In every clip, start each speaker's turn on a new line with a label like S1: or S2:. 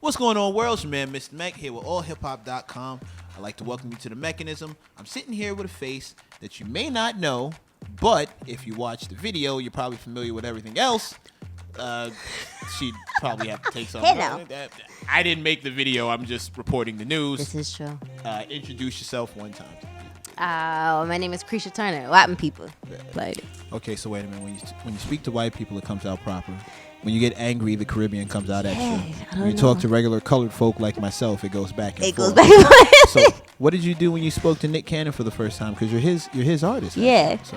S1: What's going on, world? It's your man, MrMecc, here with allhiphop.com. I'd like to welcome you to the Mechanism. I'm sitting here with a face that you may not know, but if you watch the video, you're probably familiar with everything else. She'd probably have to take something.
S2: Hello.
S1: I didn't make the video. I'm just reporting the news.
S2: This is true.
S1: Introduce yourself one time.
S2: My name is Kreesha Turner. What happened, people? Like,
S1: Okay, so wait a minute. When you speak to white people, it comes out proper. When you get angry, the Caribbean comes out extra. When you talk to regular colored folk like myself, it goes back and forth. So, what did you do when you spoke to Nick Cannon for the first time? Because you're his artist. Right?
S2: Yeah.
S1: So,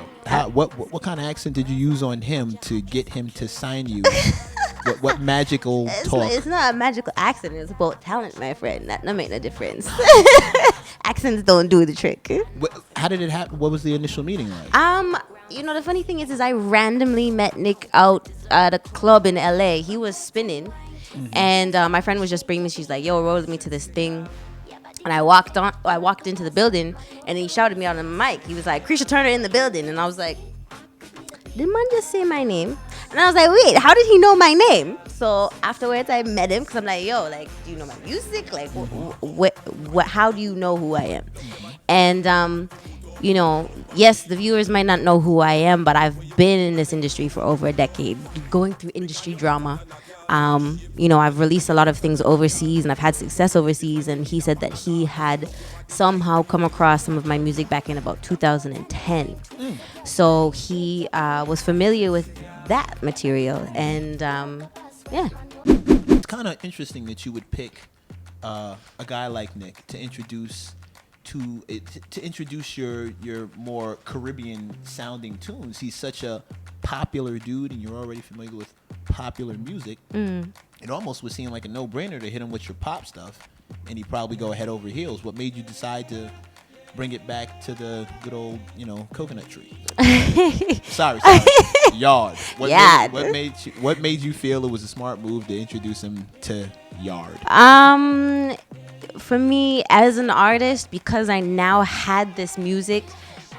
S1: what kind of accent did you use on him to get him to sign you? what magical talk?
S2: It's not a magical accent. It's about talent, my friend. That make no difference. Accents don't do the trick.
S1: How did it happen? What was the initial meeting like?
S2: The funny thing is I randomly met Nick out at a club in LA. He was spinning, and my friend was just bringing me. She's like, "Yo, roll with me to this thing." And I walked into the building, and he shouted me out on the mic. He was like, "Kreesha Turner in the building," and I was like, "Did man just say my name?" And I was like, "Wait, how did he know my name?" So afterwards, I met him because I'm like, "Yo, like, do you know my music? Like, what? How do you know who I am?" And yes, the viewers might not know who I am, but I've been in this industry for over a decade, going through industry drama. I've released a lot of things overseas, and I've had success overseas. And he said that he had somehow come across some of my music back in about 2010. So he was familiar with that material, and yeah.
S1: It's kind of interesting that you would pick a guy like Nick to introduce your more Caribbean sounding tunes. He's such a popular dude, and you're already familiar with popular music. It almost would seem like a no-brainer to hit him with your pop stuff, and he'd probably go head over heels. What made you decide to bring it back to the good old, coconut tree? sorry, Yard. What made you feel it was a smart move to introduce him to Yard?
S2: For me, as an artist, because I now had this music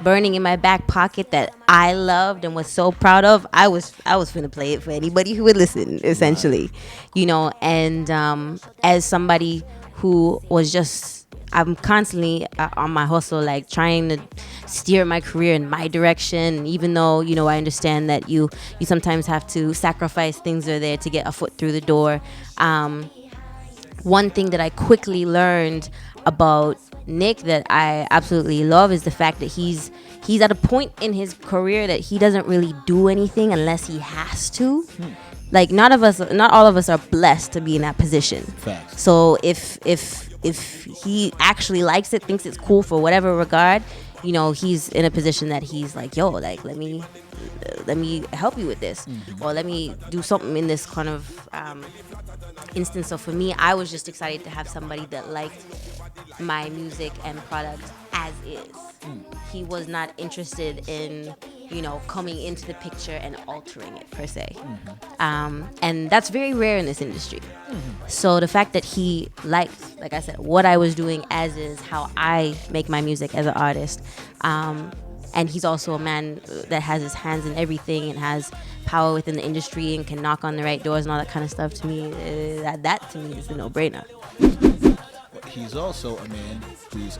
S2: burning in my back pocket that I loved and was so proud of, I was finna play it for anybody who would listen, essentially. And as somebody who was just, I'm constantly on my hustle, like trying to steer my career in my direction. Even though, I understand that you sometimes have to sacrifice things that are there to get a foot through the door. One thing that I quickly learned about Nick that I absolutely love is the fact that he's at a point in his career that he doesn't really do anything unless he has to. Like not all of us are blessed to be in that position.
S1: Facts.
S2: So if he actually likes it, thinks it's cool for whatever regard, he's in a position that he's like, "Yo, like let me help you with this, or let me do something in this kind of instance." So for me, I was just excited to have somebody that liked my music and product as is. He was not interested in, coming into the picture and altering it per se. And that's very rare in this industry. So the fact that he liked, like I said, what I was doing as is, how I make my music as an artist. And he's also a man that has his hands in everything and has power within the industry and can knock on the right doors and all that kind of stuff. To me, that to me is a no-brainer.
S1: He's also a man who's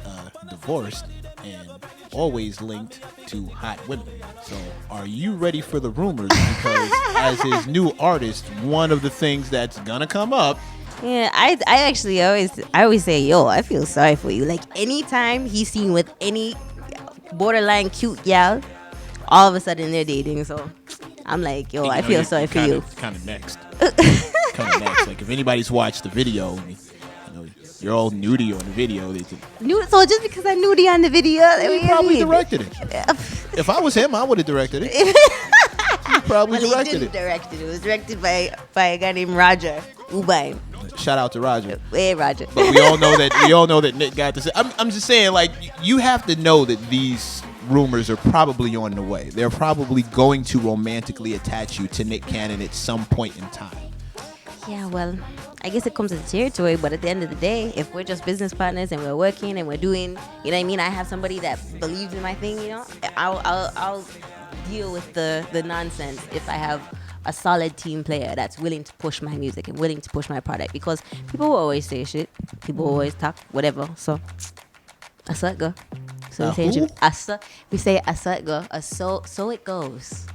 S1: divorced and always linked to hot women. So are you ready for the rumors? Because as his new artist, one of the things that's gonna come up.
S2: Yeah, I actually always say, yo, I feel sorry for you. Like anytime he's seen with any borderline cute gal, all of a sudden they're dating. So I'm like, yo, I feel sorry for you.
S1: Kind of next. Like if anybody's watched the video, you're all nudie on the video.
S2: So just because I'm nudie on the video,
S1: he probably directed it. If I was him, I would have directed it. He probably directed
S2: he didn't direct it. It was directed by a guy named Roger Ubay.
S1: Shout out to Roger.
S2: Hey, Roger.
S1: But we all know that Nick got this. I'm just saying, like, you have to know that these rumors are probably on the way. They're probably going to romantically attach you to Nick Cannon at some point in time.
S2: Yeah, well, I guess it comes with the territory, but at the end of the day, if we're just business partners and we're working and we're doing, you know what I mean? I have somebody that believes in my thing, I'll deal with the nonsense if I have a solid team player that's willing to push my music and willing to push my product, because people will always say shit, people will always talk, whatever. So I saw it go. So we say I saw it go. So it goes.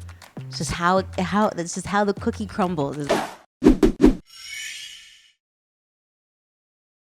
S2: It's just how that's just how the cookie crumbles.